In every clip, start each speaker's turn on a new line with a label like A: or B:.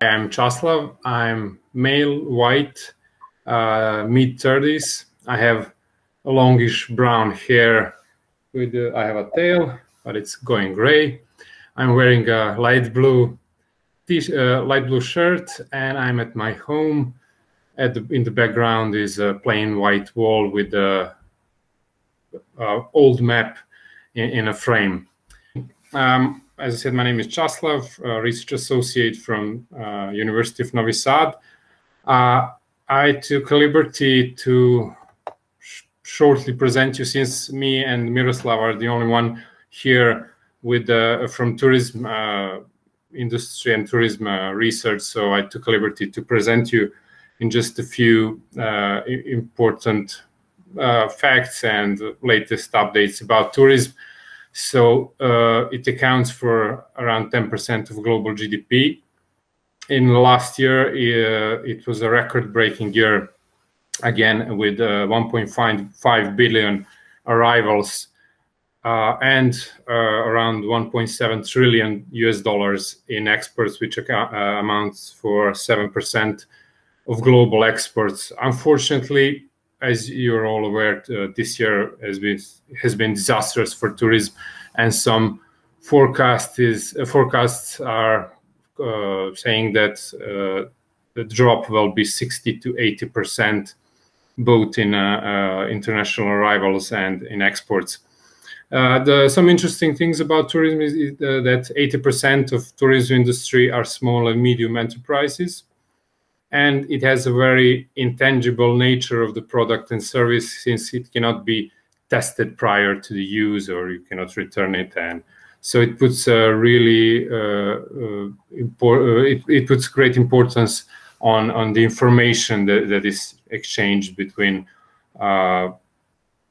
A: I'm Caslav. I'm male, white, mid-30s. I have a longish brown hair. I have a tail, but it's going gray. I'm wearing a light blue shirt, and I'm at my home. In the background is a plain white wall with a old map in a frame. As I said, my name is Caslav, research associate from University of Novi Sad. I took a liberty to shortly present you, since me and Miroslav are the only one here with from tourism industry and tourism research. So I took a liberty to present you in just a few important facts and latest updates about tourism. So it accounts for around 10% of global GDP. In last year, it was a record-breaking year, again, with 1.5 billion arrivals and around 1.7 trillion US in exports, which amounts for 7% of global exports. Unfortunately, as you're all aware, this year has been disastrous for tourism, and some forecasts are saying that the drop will be 60 to 80%, both in international arrivals and in exports. Some interesting things about tourism is that 80% of tourism industry are small and medium enterprises. And it has a very intangible nature of the product and service, since it cannot be tested prior to the use, or you cannot return it. And so it puts it puts great importance on the information that is exchanged between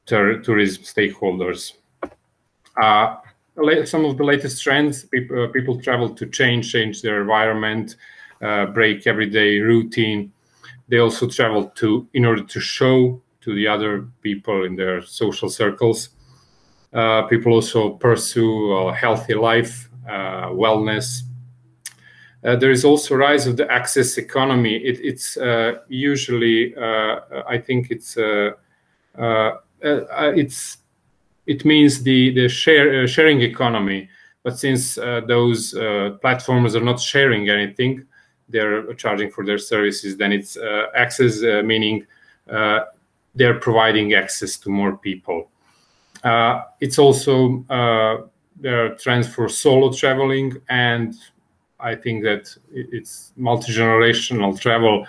A: tourism stakeholders. Some of the latest trends: people travel to change their environment, break everyday routine. They also travel in order to show to the other people in their social circles. People also pursue a healthy life, wellness. There is also rise of the access economy. It's usually, I think it means the sharing economy. But since those platforms are not sharing anything, they're charging for their services, then it's access, meaning they're providing access to more people. It's also there are trends for solo traveling, and I think that it's multi-generational travel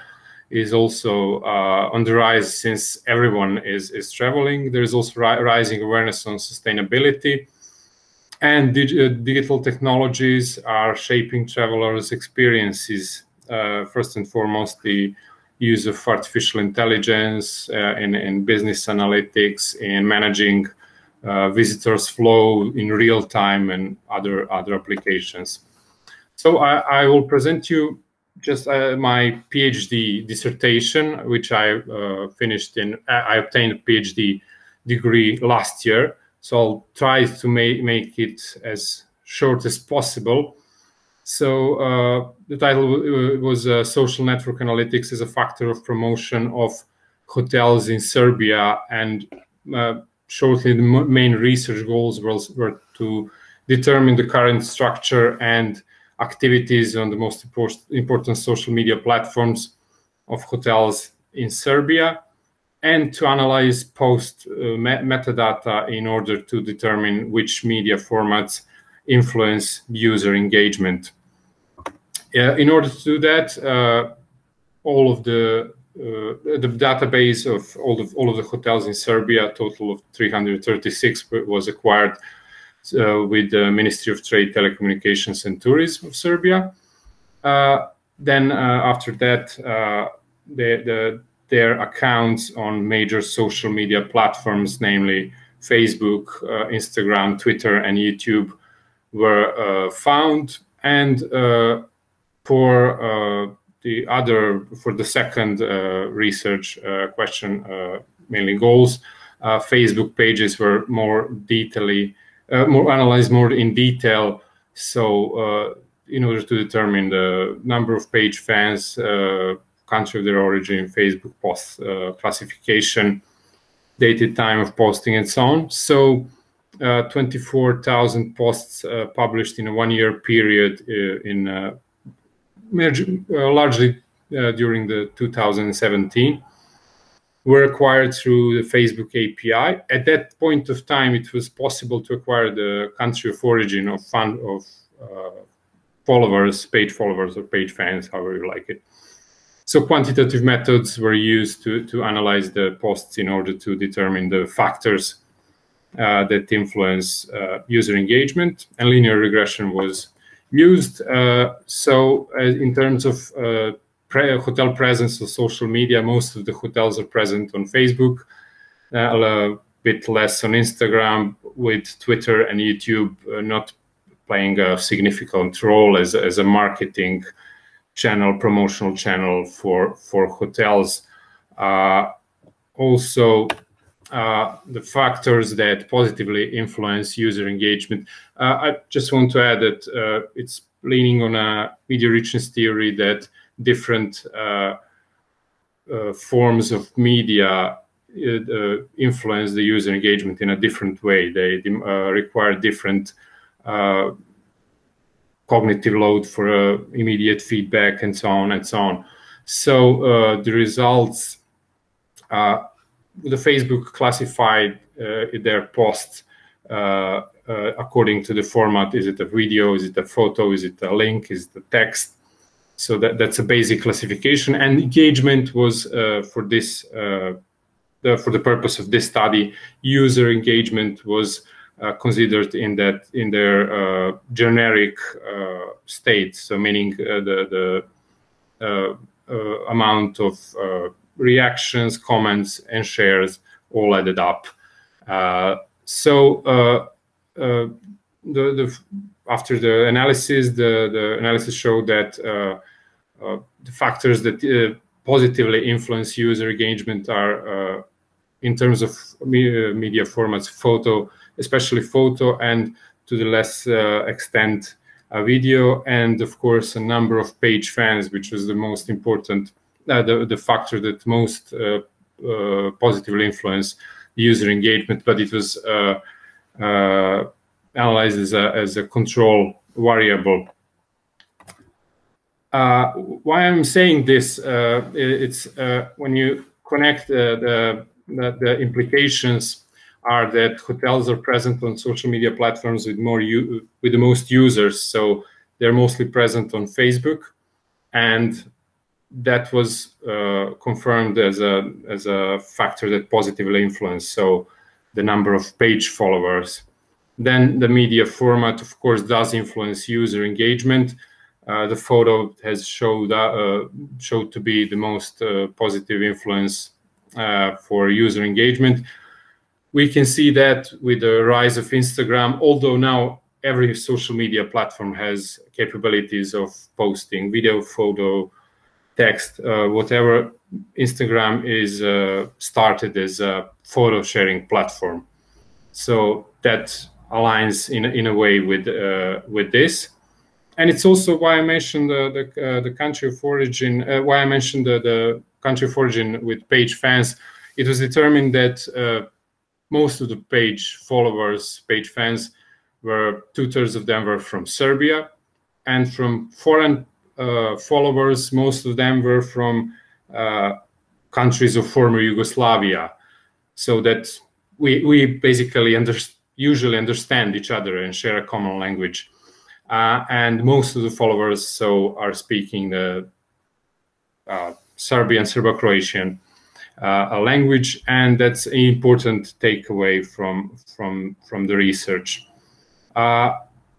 A: is also on the rise, since everyone is traveling. There's also rising awareness on sustainability. And digital technologies are shaping travelers' experiences. First and foremost, the use of artificial intelligence in business analytics, in managing visitors' flow in real time, and other applications. So I will present you just my PhD dissertation, which I finished in. I obtained a PhD degree last year. So I'll try to make it as short as possible. So the title was Social Network Analytics as a Factor of Promotion of Hotels in Serbia. And shortly, the main research goals were to determine the current structure and activities on the most important social media platforms of hotels in Serbia, and to analyze post metadata in order to determine which media formats influence user engagement. In order to do that, all of the database of all of the hotels in Serbia, a total of 336, was acquired with the Ministry of Trade, Telecommunications and Tourism of Serbia. Then after that, their accounts on major social media platforms, namely Facebook, Instagram, Twitter, and YouTube, were found. And for the second research question, mainly goals, Facebook pages were more analyzed more in detail. So in order to determine the number of page fans, country of their origin, Facebook post classification, dated time of posting, and so on. So 24,000 posts published in a 1-year period largely during the 2017 were acquired through the Facebook API. At that point of time, it was possible to acquire the country of origin of followers, page followers, or page fans, however you like it. So quantitative methods were used to analyze the posts in order to determine the factors that influence user engagement, and linear regression was used. So in terms of hotel presence or social media, most of the hotels are present on Facebook, a bit less on Instagram, with Twitter and YouTube not playing a significant role as a marketing channel, promotional channel for hotels. Also, the factors that positively influence user engagement. I just want to add that it's leaning on a media richness theory that different forms of media influence the user engagement in a different way. They require different cognitive load for immediate feedback, and so on and so on. So the results, the Facebook classified their posts according to the format. Is it a video? Is it a photo? Is it a link? Is it a text? So that's a basic classification. And engagement was for this, for the purpose of this study, user engagement was considered in their generic state. So meaning the amount of reactions, comments, and shares all added up. After the analysis, the analysis showed that the factors that positively influence user engagement are, in terms of media formats, photo, especially photo, and to the less extent, video, and of course a number of page fans, which was the most important, the factor that most positively influenced user engagement, but it was analyzed as a control variable. Why I'm saying this, it's when you connect the implications are that hotels are present on social media platforms with the most users, so they're mostly present on Facebook, and that was confirmed as a factor that positively influenced, so the number of page followers. Then the media format, of course, does influence user engagement. The photo has showed to be the most positive influence for user engagement. We can see that with the rise of Instagram, although now every social media platform has capabilities of posting video, photo, text, whatever. Instagram is started as a photo sharing platform. So that aligns in a way with this. And it's also why I mentioned the country of origin, why I mentioned the country of origin with page fans. It was determined that most of the page followers, page fans, were 2/3 of them were from Serbia, and from foreign followers, most of them were from countries of former Yugoslavia. So that we basically usually understand each other and share a common language. And most of the followers are speaking the Serbian, Serbo-Croatian language, and that's an important takeaway from the research.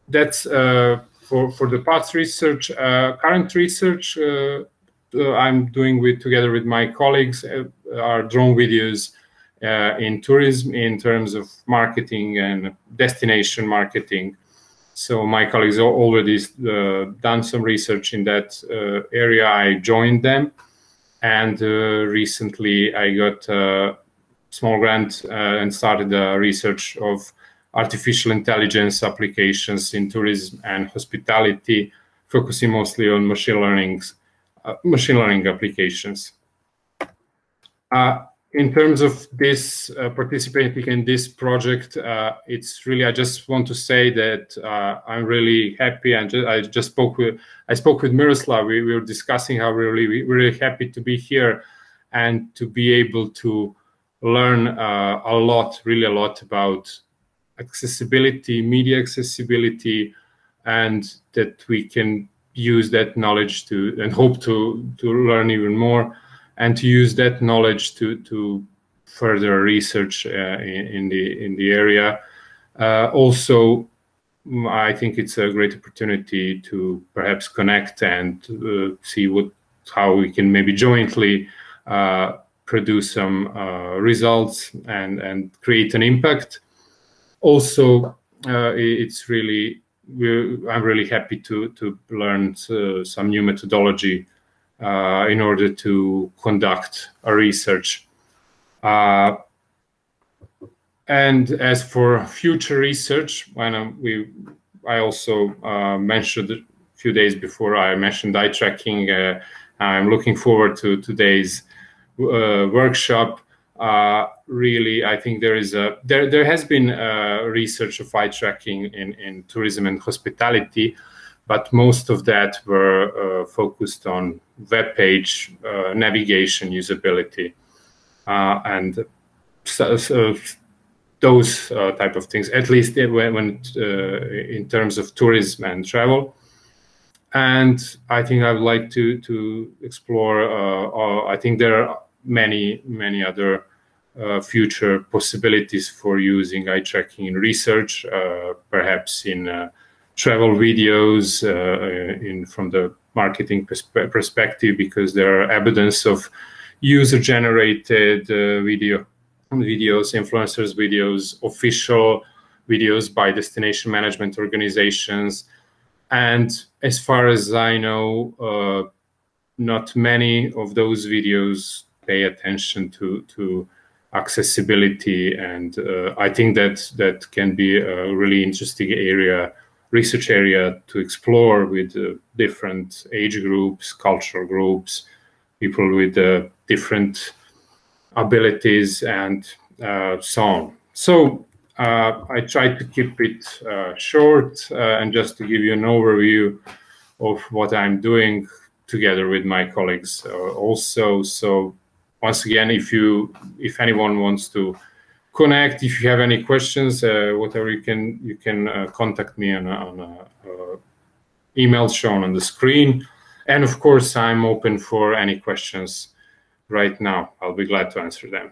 A: That's for the past research. Current research I'm doing together with my colleagues are drone videos in tourism in terms of marketing and destination marketing. So my colleagues have already done some research in that area. I joined them, and recently I got a small grant and started the research of artificial intelligence applications in tourism and hospitality focusing mostly on machine learning applications. In terms of this participating in this project, it's really, I just want to say that I'm really happy, and I spoke with Miroslav. We were discussing how we're really happy to be here and to be able to learn really a lot about accessibility, media accessibility, and that we can use that knowledge to, and hope to learn even more, and to use that knowledge to further research in the area. Also, I think it's a great opportunity to perhaps connect and see how we can maybe jointly produce some results and create an impact. Also, it's really, I'm really happy to learn some new methodology in order to conduct a research. And as for future research, when I also mentioned a few days before, I mentioned eye tracking. I'm looking forward to today's workshop. Really, I think there has been research of eye tracking in tourism and hospitality, but most of that were focused on web page navigation usability and those type of things, at least when in terms of tourism and travel. And I think I would like to explore, I think there are many other future possibilities for using eye tracking in research, perhaps in travel videos, from the marketing perspective, because there are evidence of user-generated videos, influencers videos, official videos by destination management organizations. And as far as I know, not many of those videos pay attention to accessibility. And I think that can be a really interesting research area to explore with different age groups, cultural groups, people with different abilities, and so on. So I tried to keep it short and just to give you an overview of what I'm doing together with my colleagues also. So once again, if anyone wants to connect, if you have any questions, whatever, you can contact me on email shown on the screen. And of course, I'm open for any questions right now. I'll be glad to answer them.